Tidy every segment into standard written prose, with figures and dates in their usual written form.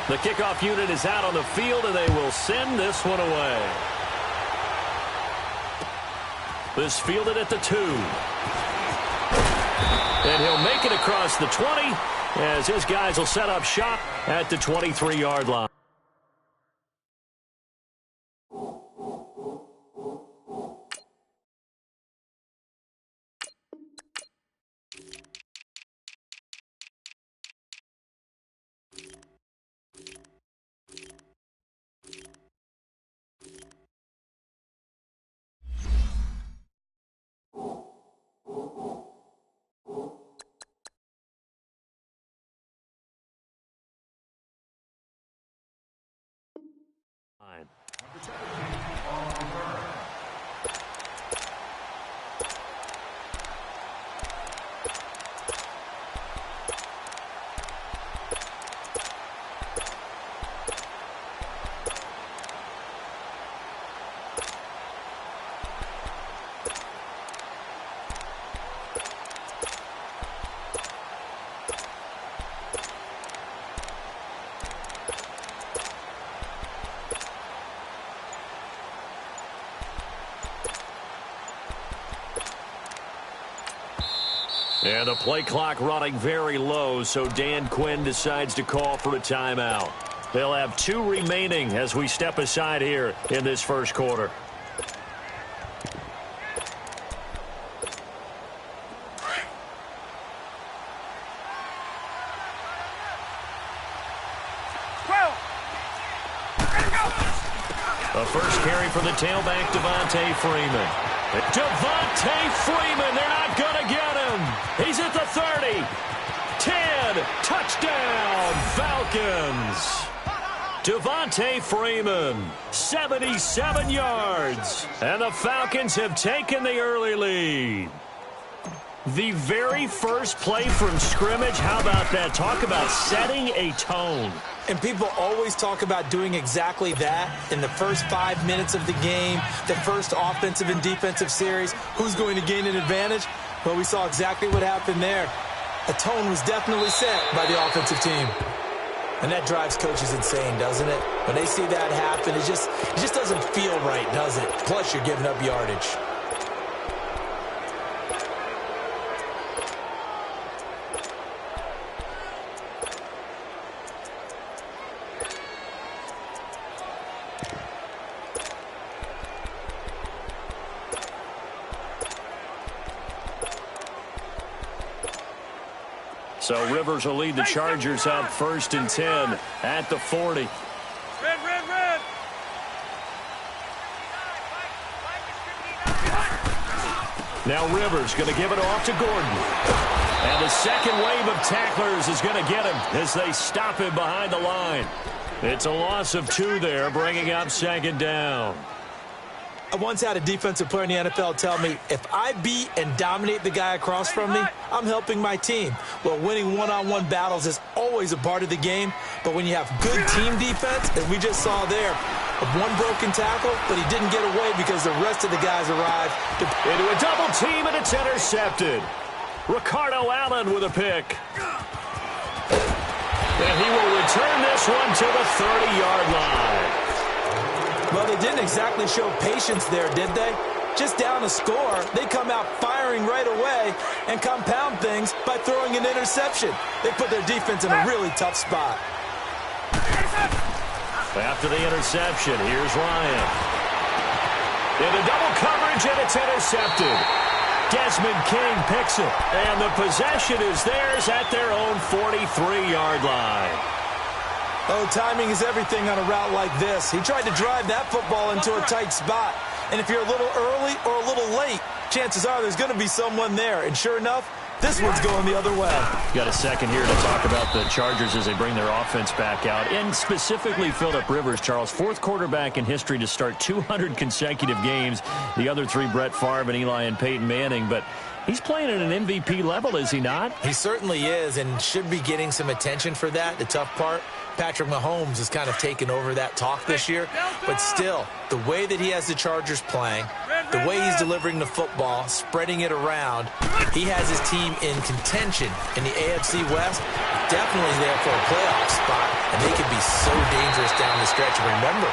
The kickoff unit is out on the field, and they will send this one away. This fielded at the 2. And he'll make it across the 20 as his guys will set up shop at the 23-yard line. And the play clock running very low, so Dan Quinn decides to call for a timeout. They'll have 2 remaining as we step aside here in this first quarter. A first carry for the tailback, Devontae Freeman. Devontae Freeman, they're not going to get him. He's at the 30. 10, touchdown, Falcons. Devontae Freeman, 77 yards. And the Falcons have taken the early lead. The very first play from scrimmage, how about that? Talk about setting a tone. And people always talk about doing exactly that in the first 5 minutes of the game, the first offensive and defensive series. Who's going to gain an advantage? Well, we saw exactly what happened there. A tone was definitely set by the offensive team. And that drives coaches insane, doesn't it? When they see that happen, it just doesn't feel right, does it? Plus, you're giving up yardage. So Rivers will lead the Chargers out 1st and 10 at the 40. Red. Now Rivers going to give it off to Gordon. And the second wave of tacklers is going to get him as they stop him behind the line. It's a loss of 2 there, bringing up 2nd down. I once had a defensive player in the NFL tell me, if I beat and dominate the guy across from me, I'm helping my team. Well, winning one-on-one battles is always a part of the game, but when you have good team defense, as we just saw there, one broken tackle, but he didn't get away because the rest of the guys arrived. Into a double team, and it's intercepted. Ricardo Allen with a pick. And he will return this one to the 30-yard line. Well, they didn't exactly show patience there, did they? Just down a score, they come out firing right away and compound things by throwing an interception. They put their defense in a really tough spot. After the interception, here's Ryan. Into double coverage, and it's intercepted. Desmond King picks it, and the possession is theirs at their own 43-yard line. Oh, timing is everything on a route like this. He tried to drive that football into a tight spot. And if you're a little early or a little late, chances are there's going to be someone there. And sure enough, this one's going the other way. Got a second here to talk about the Chargers as they bring their offense back out. And specifically Phillip Rivers, Charles, 4th quarterback in history to start 200 consecutive games. The other 3, Brett Favre and Eli and Peyton Manning. But He's playing at an MVP level, is he not? He certainly is, and should be getting some attention for that. The tough part, Patrick Mahomes has kind of taken over that talk this year. But still, the way that he has the Chargers playing, the way he's delivering the football, spreading it around, he has his team in contention in the AFC West, definitely there for a playoff spot, and they could be so dangerous down the stretch. And remember,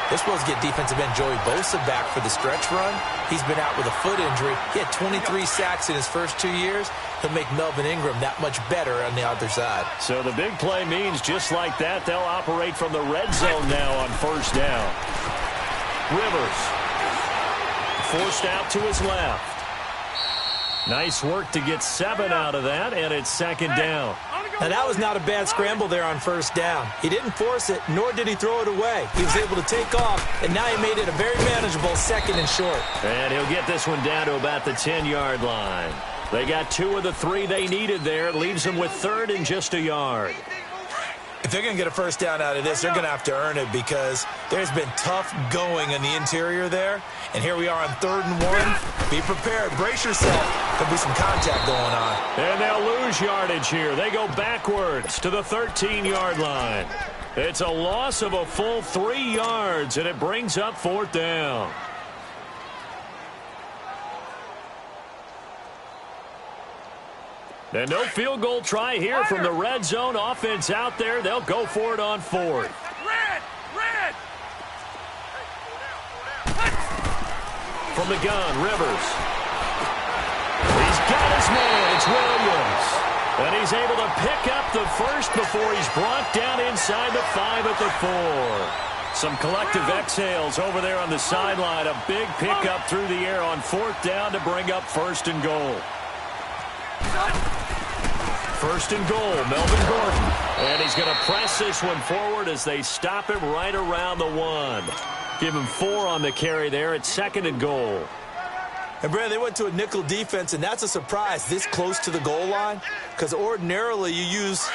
they're supposed to get defensive end Joey Bosa back for the stretch run. He's been out with a foot injury. He had 23 sacks in his first 2 years. He'll make Melvin Ingram that much better on the other side. So the big play means just like that, they'll operate from the red zone now on first down. Rivers forced out to his left. Nice work to get 7 out of that, and it's second down. Now, that was not a bad scramble there on first down. He didn't force it, nor did he throw it away. He was able to take off, and now he made it a very manageable 2nd and short. And he'll get this one down to about the 10-yard line. They got 2 of the 3 they needed there. It leaves them with 3rd and just a yard. If they're going to get a first down out of this, they're going to have to earn it because there's been tough going in the interior there. And here we are on 3rd and 1. Be prepared. Brace yourself. There'll be some contact going on. And they'll lose yardage here. They go backwards to the 13-yard line. It's a loss of a full 3 yards, and it brings up 4th down. And no field goal try here from the red zone. Offense out there. They'll go for it on 4th. Red! From the gun, Rivers. He's got his man. It's Williams. And he's able to pick up the first before he's brought down inside the 5 at the 4. Some collective exhales over there on the sideline. A big pickup through the air on 4th down to bring up 1st and goal. 1st and goal, Melvin Gordon. And he's going to press this one forward as they stop him right around the 1. Give him 4 on the carry there at 2nd and goal. And, Brad, they went to a nickel defense, and that's a surprise this close to the goal line because ordinarily you use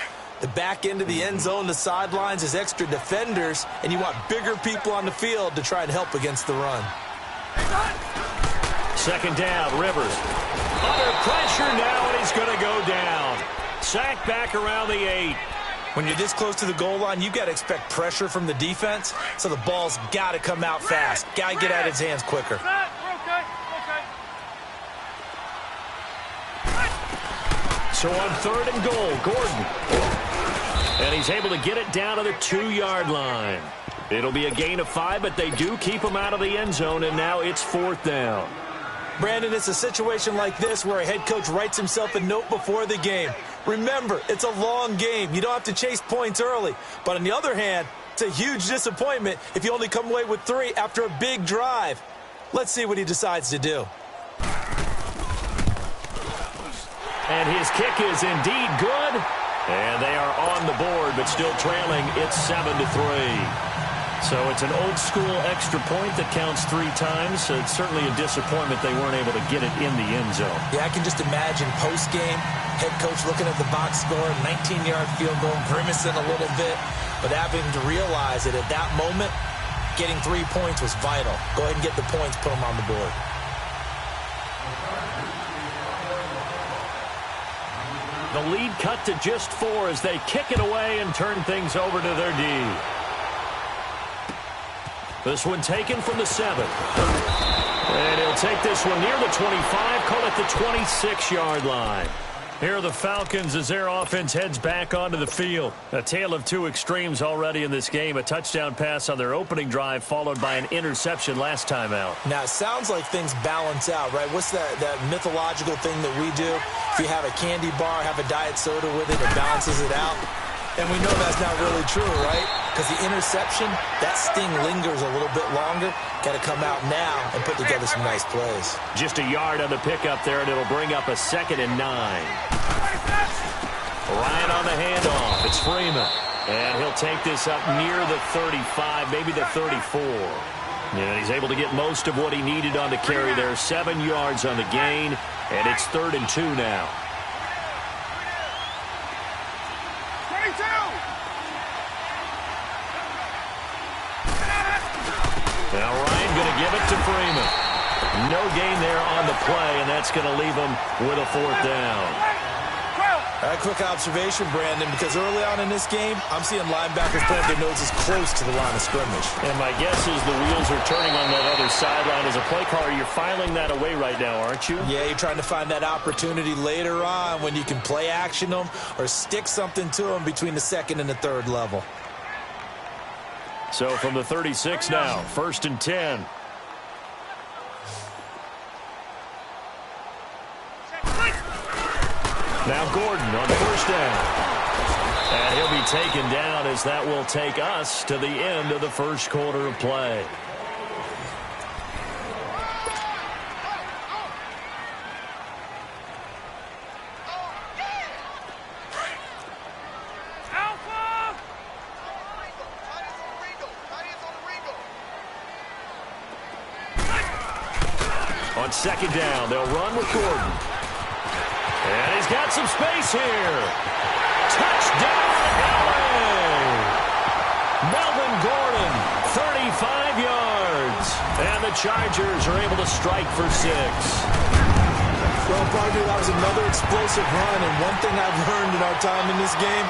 the back end of the end zone, the sidelines as extra defenders, and you want bigger people on the field to try and help against the run. 2nd down, Rivers. Under pressure now, and he's going to go down. Sacked back around the 8. When you're this close to the goal line, you've got to expect pressure from the defense, so the ball's got to come out fast. Got to get out of his hands quicker. So on 3rd and goal, Gordon. And he's able to get it down to the 2-yard line. It'll be a gain of 5, but they do keep him out of the end zone, and now it's 4th down. Brandon, it's a situation like this where a head coach writes himself a note before the game. Remember, it's a long game. You don't have to chase points early. But on the other hand, it's a huge disappointment if you only come away with 3 after a big drive. Let's see what he decides to do. And his kick is indeed good. And they are on the board, but still trailing. It's 7-3. So it's an old-school extra point that counts 3 times. So it's certainly a disappointment they weren't able to get it in the end zone. Yeah, I can just imagine post-game, head coach looking at the box score, 19-yard field goal, grimacing a little bit, but having to realize that at that moment, getting 3 points was vital. Go ahead and get the points, put them on the board. The lead cut to just 4 as they kick it away and turn things over to their D. This one taken from the 7. And he'll take this one near the 25, call it the 26-yard line. Here are the Falcons as their offense heads back onto the field. A tale of 2 extremes already in this game. A touchdown pass on their opening drive followed by an interception last time out. Now, it sounds like things balance out, right? What's that mythological thing that we do? If you have a candy bar, have a diet soda with it, it balances it out. And we know that's not really true, right? Because the interception, that sting lingers a little bit longer. Got to come out now and put together some nice plays. Just a yard on the pickup there, and it'll bring up a 2nd and 9. Ryan on the handoff. It's Freeman. And he'll take this up near the 35, maybe the 34. And he's able to get most of what he needed on the carry there. 7 yards on the gain, and it's 3rd and 2 now. Now Ryan going to give it to Freeman. No gain there on the play, and that's going to leave them with a 4th down. A quick observation, Brandon, because early on in this game, I'm seeing linebackers plant their noses close to the line of scrimmage. And my guess is the wheels are turning on that other sideline. As a play caller, you're filing that away right now, aren't you? Yeah, you're trying to find that opportunity later on when you can play action them or stick something to them between the 2nd and the 3rd level. So from the 36 now, 1st and 10. Now Gordon on 1st down. And he'll be taken down as that will take us to the end of the 1st quarter of play. On 2nd down, they'll run with Gordon. And he's got some space here. Touchdown, LA! Melvin Gordon, 35 yards. And the Chargers are able to strike for 6. Well, partner, that was another explosive run. And one thing I've learned in our time in this game,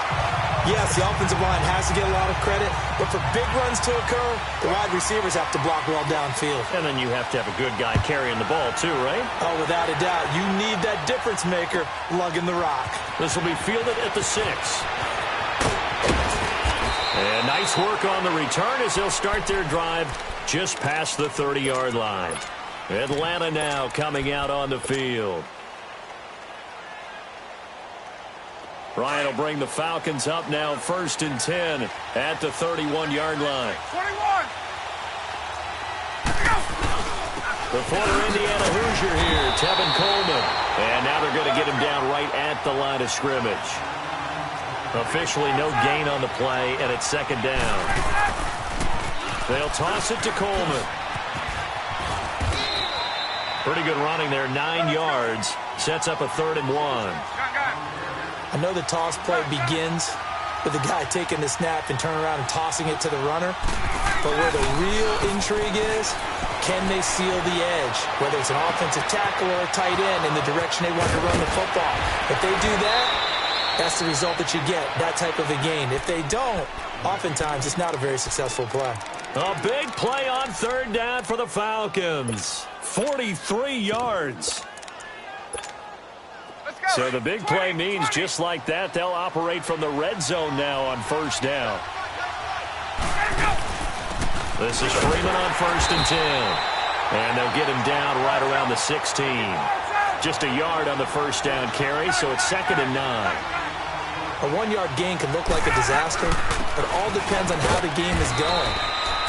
yes, the offensive line has to get a lot of credit, but for big runs to occur, the wide receivers have to block well downfield. And then you have to have a good guy carrying the ball too, right? Oh, without a doubt. You need that difference maker lugging the rock. This will be fielded at the 6. And nice work on the return as they'll start their drive just past the 30-yard line. Atlanta now coming out on the field. Ryan will bring the Falcons up now 1st and 10 at the 31-yard line. 21. The former Indiana Hoosier here, Tevin Coleman. And now they're going to get him down right at the line of scrimmage. Officially no gain on the play, and it's 2nd down. They'll toss it to Coleman. Pretty good running there, 9 yards. Sets up a 3rd and 1. I know the toss play begins with the guy taking the snap and turning around and tossing it to the runner. But where the real intrigue is, can they seal the edge? Whether it's an offensive tackle or a tight end in the direction they want to run the football. If they do that, that's the result that you get, that type of a gain. If they don't, oftentimes it's not a very successful play. A big play on 3rd down for the Falcons. 43 yards. So the big play means just like that, they'll operate from the red zone now on 1st down. This is Freeman on 1st and 10. And they'll get him down right around the 16. Just a yard on the 1st down carry, so it's 2nd and 9. A 1-yard gain can look like a disaster, but it all depends on how the game is going.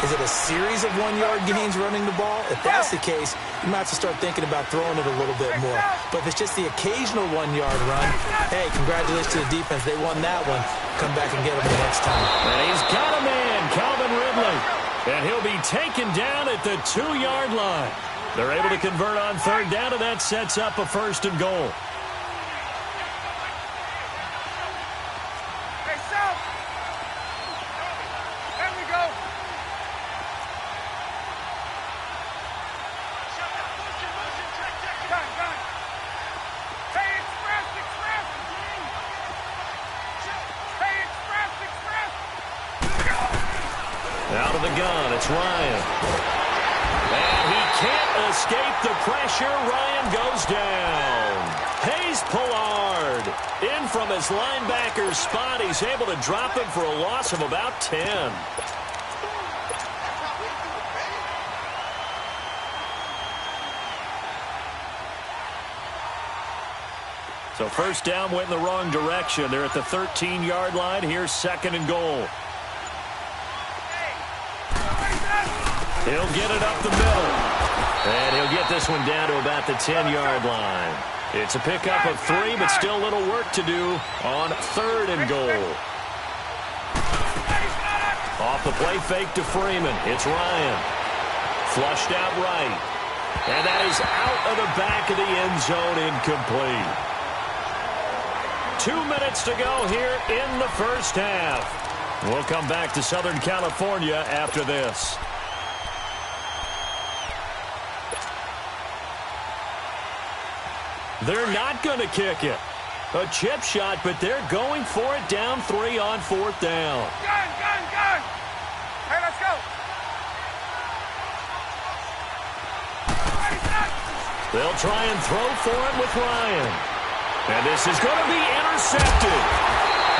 Is it a series of 1-yard gains running the ball? If that's the case, you might have to start thinking about throwing it a little bit more. But if it's just the occasional 1-yard run, hey, congratulations to the defense. They won that one. Come back and get them the next time. And he's got a man, Calvin Ridley. And he'll be taken down at the 2-yard line. They're able to convert on 3rd down, and that sets up a 1st and goal. Hey, South. There we go. Gun. Hey, express. Hey, express. Out of the gun, it's Ryan. And he can't escape the pressure. Ryan goes down. Hayes Pollard in from his linebacker spot. He's able to drop him for a loss of about 10. So 1st down went in the wrong direction. They're at the 13-yard line. Here's 2nd and goal. He'll get it up the middle. And he'll get this one down to about the 10-yard line. It's a pickup of 3, but still a little work to do on 3rd and goal. Off the play fake to Freeman. It's Ryan. Flushed out right. And that is out of the back of the end zone, incomplete. 2 minutes to go here in the 1st half. We'll come back to Southern California after this. They're not going to kick it. A chip shot, but they're going for it down 3 on 4th down. Gun, gun, gun. Hey, let's go. Ready, set. They'll try and throw for it with Ryan. And this is going to be intercepted.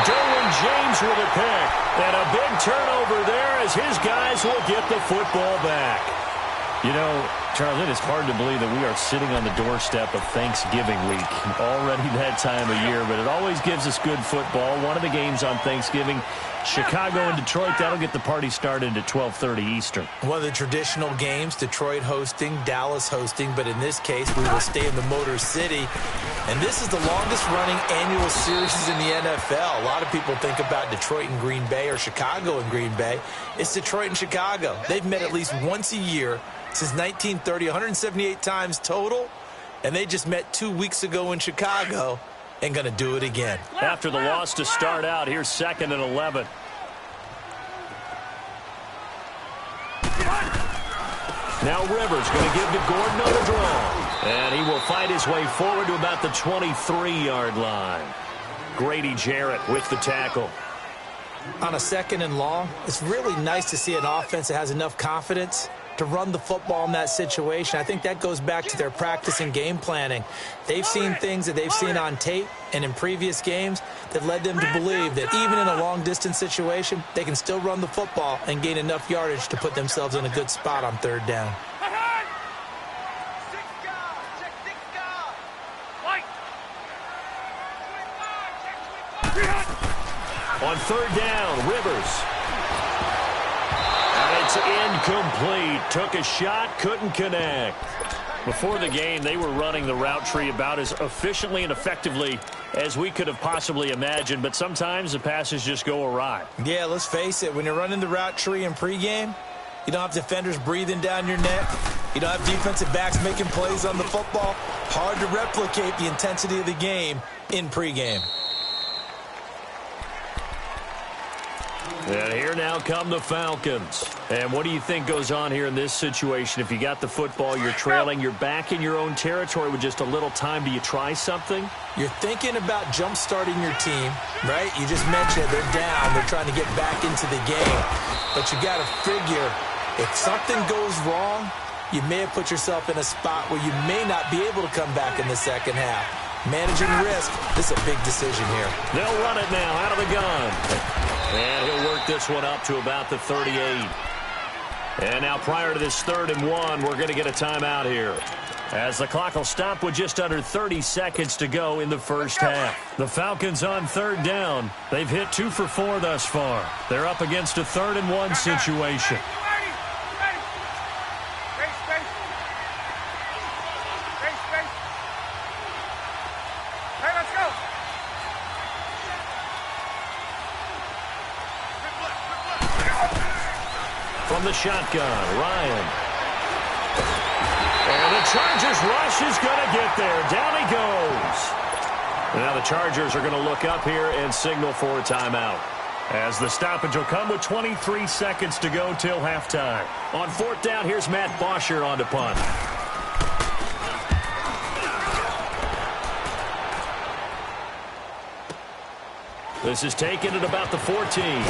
Derwin James with a pick. And a big turnover there as his guys will get the football back. You know, Charles, it is hard to believe that we are sitting on the doorstep of Thanksgiving week. Already that time of year, but it always gives us good football. One of the games on Thanksgiving, Chicago and Detroit, that'll get the party started at 12:30 Eastern. One of the traditional games, Detroit hosting, Dallas hosting, but in this case, we will stay in the Motor City. And this is the longest-running annual series in the NFL. A lot of people think about Detroit and Green Bay or Chicago and Green Bay. It's Detroit and Chicago. They've met at least once a year since 1930, 178 times total, and they just met 2 weeks ago in Chicago and going to do it again. After the loss to start out, here's 2nd and 11. Now Rivers going to give to Gordon on the draw. And he will fight his way forward to about the 23-yard line. Grady Jarrett with the tackle. On a 2nd and long, it's really nice to see an offense that has enough confidence to run the football in that situation. I think that goes back to their practice and game planning. They've seen things that they've seen on tape and in previous games that led them to believe that even in a long-distance situation, they can still run the football and gain enough yardage to put themselves in a good spot on 3rd down. On 3rd down, Rivers. And it's incomplete. Took a shot, couldn't connect. Before the game, they were running the route tree about as efficiently and effectively as we could have possibly imagined, but sometimes the passes just go awry. Yeah, let's face it. When you're running the route tree in pregame, you don't have defenders breathing down your neck. You don't have defensive backs making plays on the football. Hard to replicate the intensity of the game in pregame. And here now come the Falcons. And what do you think goes on here in this situation? If you got the football, you're trailing, you're back in your own territory with just a little time. Do you try something? You're thinking about jump-starting your team, right? You just mentioned they're down. They're trying to get back into the game. But you got to figure, if something goes wrong, you may have put yourself in a spot where you may not be able to come back in the second half. Managing risk, this is a big decision here. They'll run it now out of the gun. And he'll work this one up to about the 38. And now prior to this 3rd and 1, we're going to get a timeout here, as the clock will stop with just under 30 seconds to go in the first half. The Falcons on 3rd down. They've hit 2 for 4 thus far. They're up against a 3rd and 1 situation. From the shotgun, Ryan. And the Chargers rush is going to get there. Down he goes. Now the Chargers are going to look up here and signal for a timeout, as the stoppage will come with 23 seconds to go till halftime. On 4th down, here's Matt Bosher on to punt. This is taken at about the 14.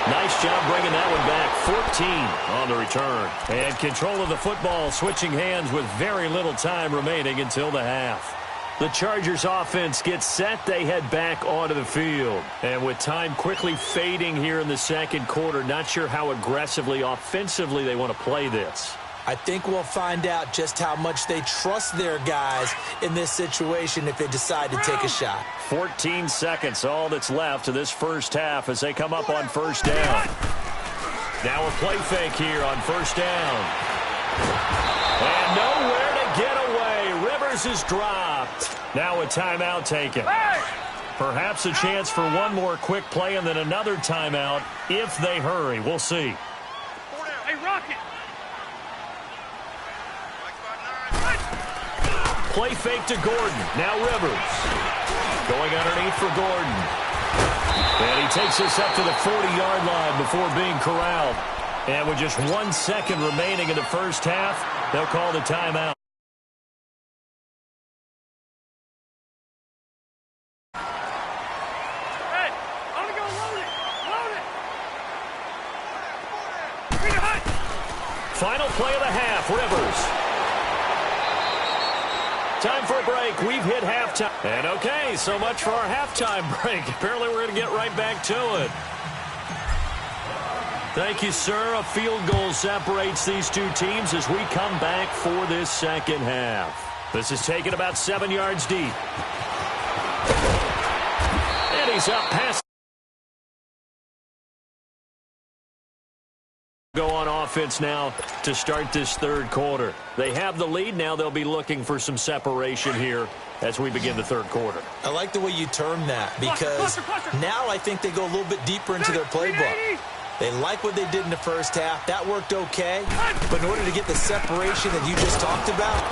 Nice job bringing that one back. 14 on the return. And control of the football switching hands with very little time remaining until the half. The Chargers offense gets set. They head back onto the field. And with time quickly fading here in the 2nd quarter, not sure how aggressively, offensively they want to play this. I think we'll find out just how much they trust their guys in this situation if they decide to take a shot. 14 seconds, all that's left to this first half as they come up on 1st down. Now a play fake here on 1st down. And nowhere to get away. Rivers is dropped. Now a timeout taken. Perhaps a chance for one more quick play and then another timeout if they hurry. We'll see. Hey, Rocket. Play fake to Gordon. Now Rivers. Going underneath for Gordon. And he takes this up to the 40-yard line before being corralled. And with just 1 second remaining in the first half, they'll call the timeout. Final play of the half, Rivers. Time for a break. We've hit halftime. And okay, so much for our halftime break. Apparently we're going to get right back to it. Thank you, sir. A field goal separates these two teams as we come back for this second half. This is taken about 7 yards deep. And he's up past. Go on offense now to start this third quarter. They have the lead. Now they'll be looking for some separation here as we begin the third quarter. I like the way you term that because now I think they go a little bit deeper into their playbook. They like what they did in the first half. That worked okay. But in order to get the separation that you just talked about,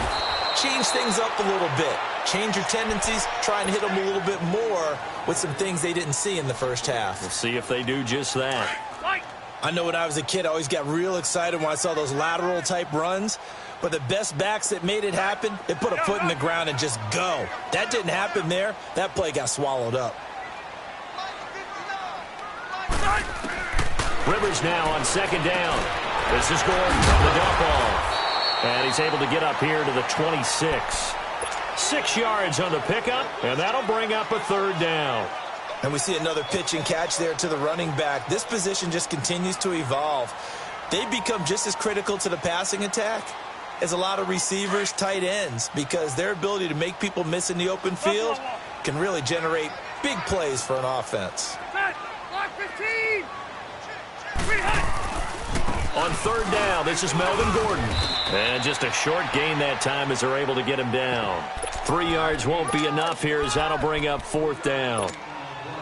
change things up a little bit. Change your tendencies. Try and hit them a little bit more with some things they didn't see in the first half. We'll see if they do just that. I know when I was a kid, I always got real excited when I saw those lateral-type runs. But the best backs that made it happen, they put a foot in the ground and just go. That didn't happen there. That play got swallowed up. Rivers now on second down. This is Gordon from the dump off. And he's able to get up here to the 26. 6 yards on the pickup, and that'll bring up a third down. And we see another pitch and catch there to the running back. This position just continues to evolve. They become just as critical to the passing attack as a lot of receivers, tight ends, because their ability to make people miss in the open field can really generate big plays for an offense. On third down, this is Melvin Gordon. And just a short gain that time as they're able to get him down. 3 yards won't be enough here as that'll bring up fourth down.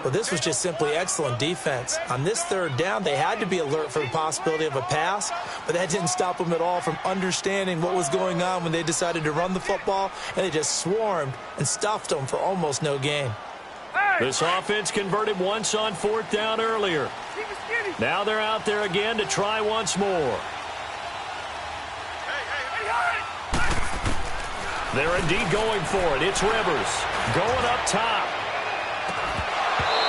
Well, this was just simply excellent defense. On this third down, they had to be alert for the possibility of a pass, but that didn't stop them at all from understanding what was going on when they decided to run the football, and they just swarmed and stuffed them for almost no gain. This offense converted once on fourth down earlier. Now they're out there again to try once more. They're indeed going for it. It's Rivers going up top.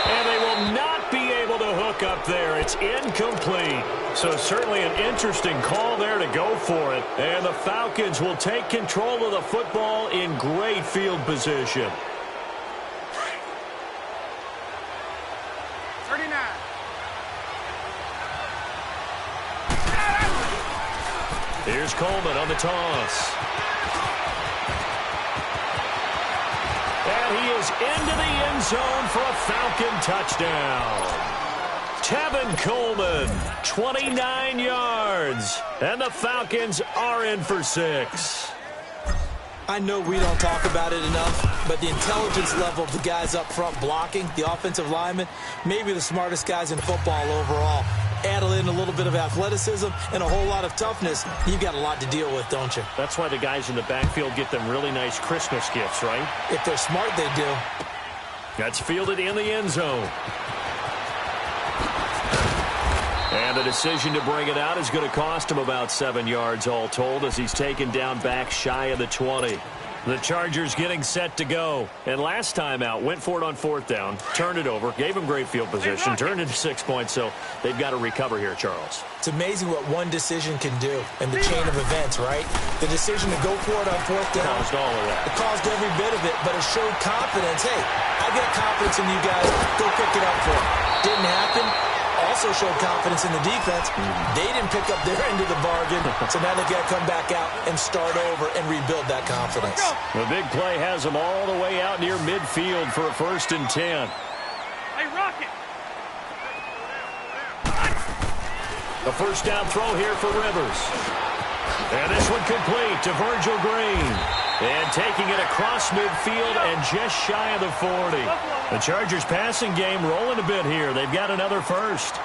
And they will not be able to hook up there. It's incomplete. So certainly an interesting call there to go for it. And the Falcons will take control of the football in great field position. 39. Here's Coleman on the toss. And he is into the end zone for a Falcon touchdown. Tevin Coleman, 29 yards. And the Falcons are in for 6. I know we don't talk about it enough, but the intelligence level of the guys up front blocking, the offensive linemen, maybe the smartest guys in football overall. Add in a little bit of athleticism and a whole lot of toughness, you've got a lot to deal with, don't you? That's why the guys in the backfield get them really nice Christmas gifts, right? If they're smart, they do. That's fielded in the end zone. And the decision to bring it out is going to cost him about 7 yards all told as he's taken down back shy of the 20. The Chargers getting set to go. And last time out, went for it on fourth down, turned it over, gave him great field position, turned into 6 points, so they've got to recover here, Charles. It's amazing what one decision can do in the chain of events, right? The decision to go for it on fourth down. Caused all of that. It caused every bit of it, but it showed confidence. Hey, I've got confidence in you guys. Go pick it up for it. Didn't happen. Also showed confidence in the defense. They didn't pick up their end of the bargain, so now they've got to come back out and start over and rebuild that confidence. The big play has them all the way out near midfield for a 1st and 10. Hey, Rocket! A first down throw here for Rivers. And this one complete to Virgil Green. And taking it across midfield and just shy of the 40. The Chargers passing game rolling a bit here. They've got another first.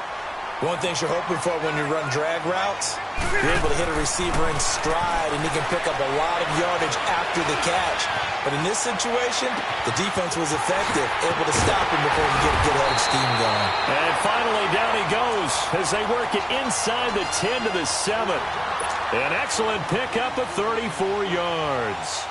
One thing you're hoping for when you run drag routes, you're able to hit a receiver in stride, and he can pick up a lot of yardage after the catch. But in this situation, the defense was effective, able to stop him before he could get a good-headed scheme going. And finally, down he goes as they work it inside the 10 to the 7. An excellent pickup of 34 yards.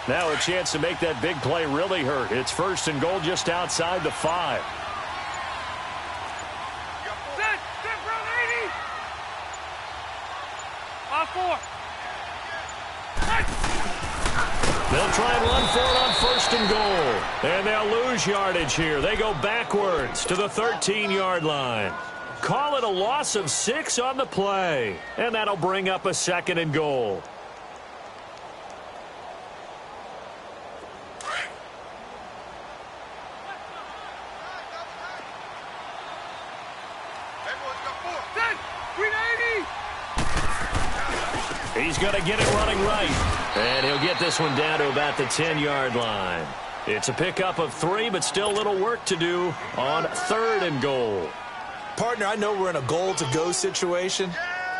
Now a chance to make that big play really hurt. It's 1st and goal just outside the 5. Sit, bro, 80. 5-4. They'll try and run for it on 1st and goal. And they'll lose yardage here. They go backwards to the 13-yard line. Call it a loss of 6 on the play. And that'll bring up a 2nd and goal. He's going to get it running right. And he'll get this one down to about the 10-yard line. It's a pickup of 3, but still a little work to do on 3rd and goal. Partner, I know we're in a goal-to-go situation,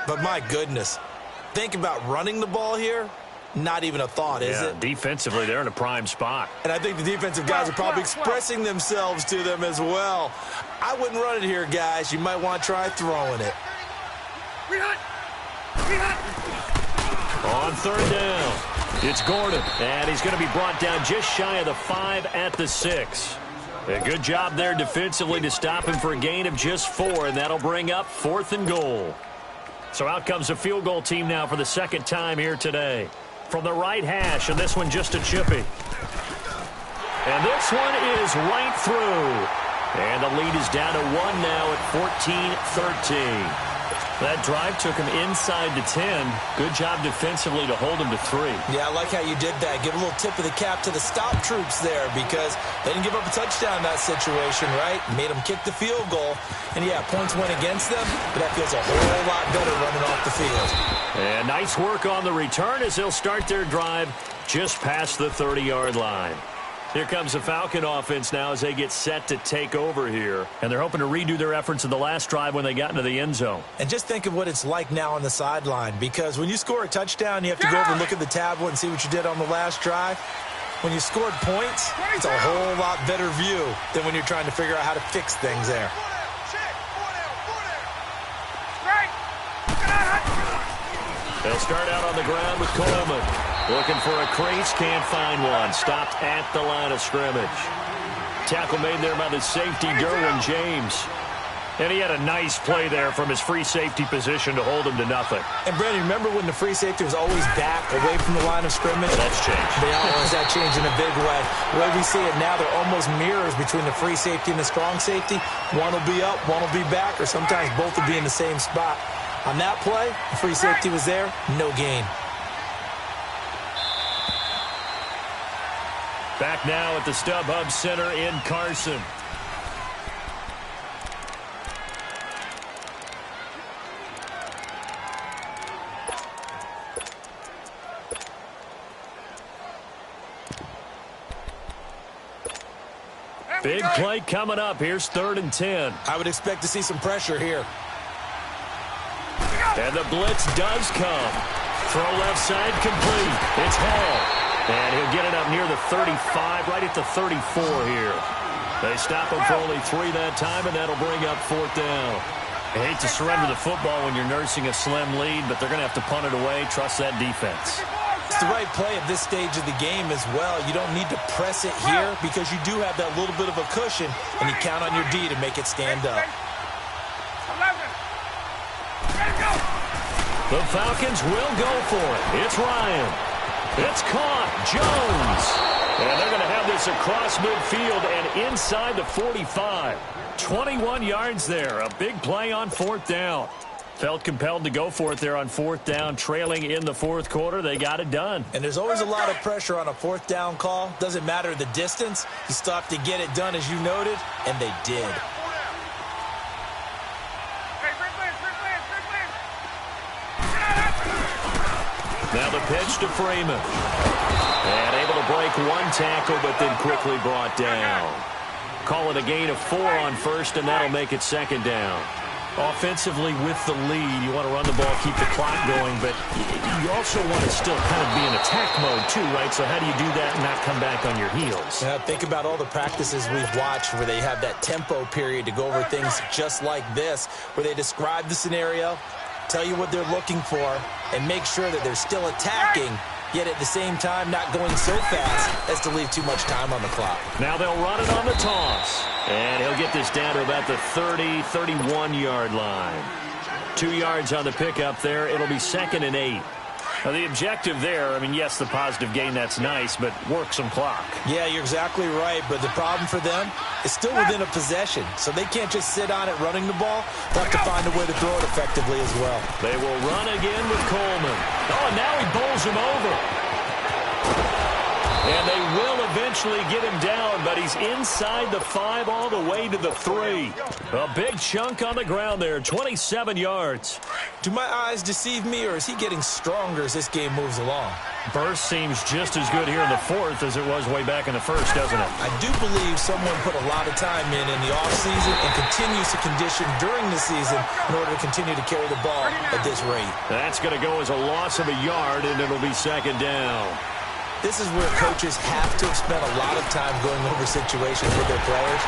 but my goodness, think about running the ball here. Not even a thought, is it? Defensively, they're in a prime spot. And I think the defensive guys are probably expressing themselves to them as well. I wouldn't run it here, guys. You might want to try throwing it. On 3rd down, it's Gordon, and he's going to be brought down just shy of the 5 at the 6. A good job there defensively to stop him for a gain of just 4, and that'll bring up 4th and goal. So out comes a field goal team now for the 2nd time here today. From the right hash, and this one just a chippy. And this one is right through. And the lead is down to 1 now at 14-13. That drive took him inside the 10. Good job defensively to hold him to 3. Yeah, I like how you did that. Give a little tip of the cap to the stop troops there because they didn't give up a touchdown in that situation, right? Made them kick the field goal. And, yeah, points went against them, but that feels a whole lot better running off the field. And nice work on the return as they'll start their drive just past the 30-yard line. Here comes the Falcon offense now as they get set to take over here. And they're hoping to redo their efforts in the last drive when they got into the end zone. And just think of what it's like now on the sideline, because when you score a touchdown, you have to go over and look at the tablet and see what you did on the last drive. When you scored points, it's a whole lot better view than when you're trying to figure out how to fix things there. They'll start out on the ground with Coleman. Looking for a crease, can't find one. Stopped at the line of scrimmage. Tackle made there by the safety, Derwin James. And he had a nice play there from his free safety position to hold him to nothing. And, Brandon, remember when the free safety was always back away from the line of scrimmage? That's changed. That changed in a big way. The way we see it now, they're almost mirrors between the free safety and the strong safety. One will be up, one will be back, or sometimes both will be in the same spot. On that play, the free safety was there, no gain. Back now at the StubHub Center in Carson. Big play coming up. Here's 3rd and 10. I would expect to see some pressure here. And the blitz does come. Throw left side complete. It's Hall. And he'll get it up near the 35, right at the 34 here. They stop him for only 3 that time, and that'll bring up 4th down. I hate to surrender the football when you're nursing a slim lead, but they're going to have to punt it away. Trust that defense. It's the right play at this stage of the game as well. You don't need to press it here because you do have that little bit of a cushion, and you count on your D to make it stand up. The Falcons will go for it. It's Ryan. It's caught. Jones. And they're going to have this across midfield and inside the 45. 21 yards there. A big play on 4th down. Felt compelled to go for it there on 4th down, trailing in the 4th quarter. They got it done. And there's always a lot of pressure on a 4th down call. Doesn't matter the distance. You still have to get it done, as you noted, and they did. Now the pitch to Freeman. And able to break one tackle, but then quickly brought down. Call it a gain of 4 on 1st, and that'll make it 2nd down. Offensively with the lead, you want to run the ball, keep the clock going, but you also want to still kind of be in attack mode too, right? So how do you do that and not come back on your heels? Yeah, think about all the practices we've watched where they have that tempo period to go over things just like this, where they describe the scenario, tell you what they're looking for, and make sure that they're still attacking, yet at the same time not going so fast as to leave too much time on the clock. Now they'll run it on the toss. And he'll get this down to about the 30, 31-yard line. 2 yards on the pickup there. It'll be 2nd and 8. Now, the objective there, I mean, yes, the positive gain, that's nice, but work some clock. Yeah, you're exactly right, but the problem for them is still within a possession, so they can't just sit on it running the ball. They'll have to find a way to throw it effectively as well. They will run again with Coleman. Oh, and now he bowls him over. And they will eventually get him down, but he's inside the 5 all the way to the 3. A big chunk on the ground there, 27 yards. Do my eyes deceive me, or is he getting stronger as this game moves along? Burst seems just as good here in the 4th as it was way back in the 1st, doesn't it? I do believe someone put a lot of time in the offseason and continues to condition during the season in order to continue to carry the ball at this rate. That's going to go as a loss of a yard, and it'll be 2nd down. This is where coaches have to have spent a lot of time going over situations with their players,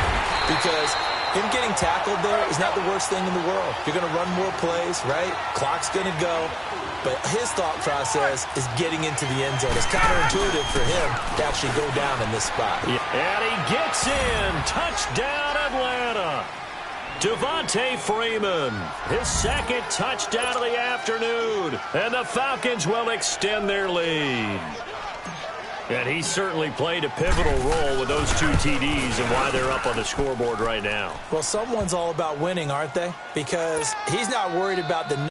because him getting tackled there is not the worst thing in the world. You're going to run more plays, right? Clock's going to go. But his thought process is getting into the end zone. It's counterintuitive for him to actually go down in this spot. And he gets in. Touchdown, Atlanta. Devontae Freeman, his 2nd touchdown of the afternoon. And the Falcons will extend their lead. And he certainly played a pivotal role with those 2 TDs and why they're up on the scoreboard right now. Well, someone's all about winning, aren't they? Because he's not worried about the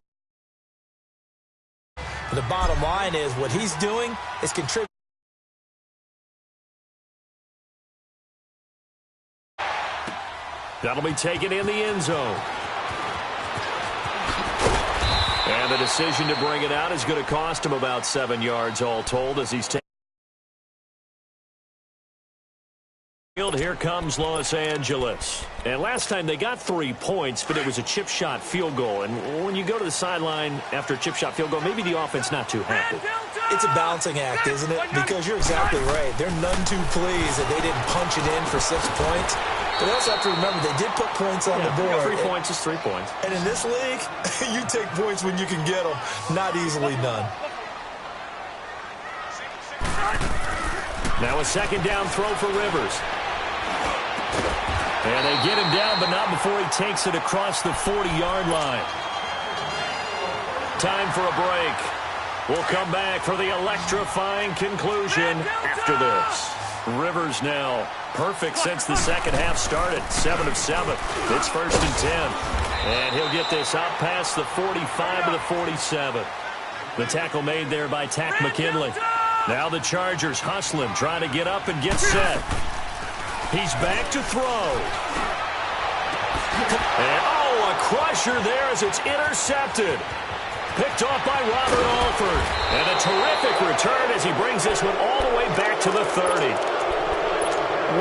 bottom line is what he's doing is contributing. That'll be taken in the end zone. And the decision to bring it out is going to cost him about 7 yards all told as he's taking. Here comes Los Angeles. And last time they got 3 points, but it was a chip shot field goal. And when you go to the sideline after a chip shot field goal, maybe the offense not too happy. It's a balancing act, isn't it? Because you're exactly right. They're none too pleased that they didn't punch it in for 6 points. But they also have to remember they did put points on the board. 3 points is 3 points. And in this league, you take points when you can get them. Not easily done. Now a 2nd down throw for Rivers. And they get him down, but not before he takes it across the 40-yard line. Time for a break. We'll come back for the electrifying conclusion after this. Rivers now perfect since the second half started. 7 of 7. It's 1st and 10. And he'll get this up past the 45 to the 47. The tackle made there by Tack McKinley. Now the Chargers hustling, trying to get up and get set. He's back to throw. And, a crusher there as it's intercepted. Picked off by Robert Alford. And a terrific return as he brings this one all the way back to the 30.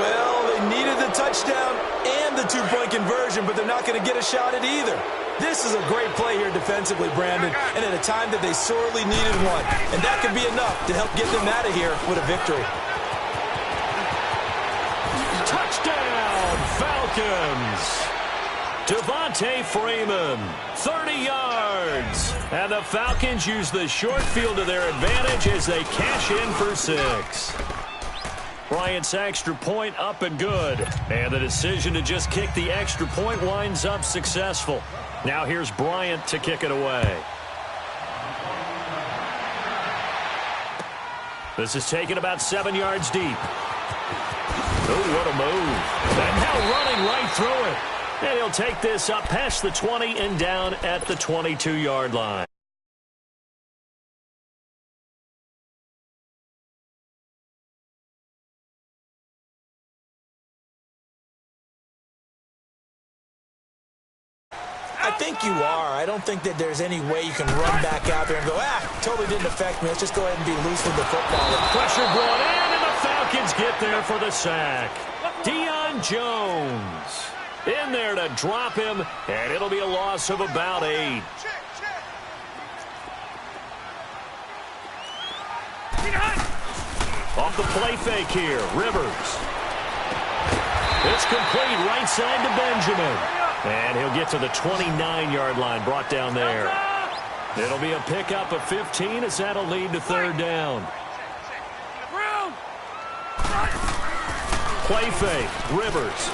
Well, they needed the touchdown and the 2-point conversion, but they're not going to get a shot at either. This is a great play here defensively, Brandon, and at a time that they sorely needed one. And that could be enough to help get them out of here with a victory. Touchdown, Falcons. Devontae Freeman, 30 yards. And the Falcons use the short field to their advantage as they cash in for 6. Bryant's extra point up and good. And the decision to just kick the extra point winds up successful. Now here's Bryant to kick it away. This is taken about 7 yards deep. Oh, what a move. And now running right through it. And he'll take this up past the 20 and down at the 22-yard line. I think you are. I don't think that there's any way you can run back out there and go, totally didn't affect me. Let's just go ahead and be loose with the football. Pressure brought in, and the Falcons get there for the sack. Deion Jones in there to drop him, and it'll be a loss of about 8. Off the play fake here, Rivers. It's complete right side to Benjamin. And he'll get to the 29-yard line, brought down there. It'll be a pickup of 15 as that'll lead to 3rd down. Play fake. Rivers.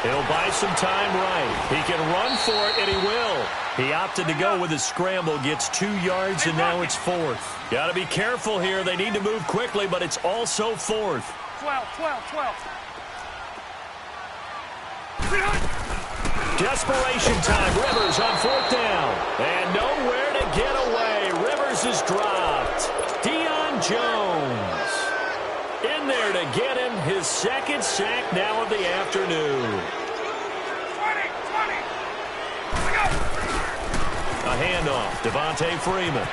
He'll buy some time right. He can run for it, and he will. He opted to go with his scramble, gets 2 yards, and now it's 4th. Got to be careful here. They need to move quickly, but it's also 4th. 12. Desperation time. Rivers on 4th down. And nowhere to get away. Rivers is dropped. Deion Jones in there to get him his 2nd sack now of the afternoon. 20. A handoff. Devontae Freeman.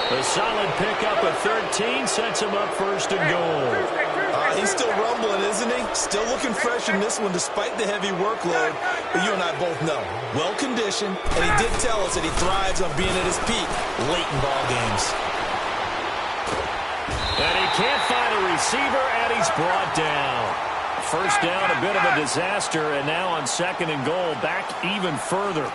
A solid pickup of 13 sets him up 1st and goal. He's still rumbling, isn't he? Still looking fresh in this one despite the heavy workload. But you and I both know, well-conditioned, and he did tell us that he thrives on being at his peak late in ball games. And he can't find a receiver, and he's brought down. 1st down, a bit of a disaster, and now on 2nd and goal, back even further.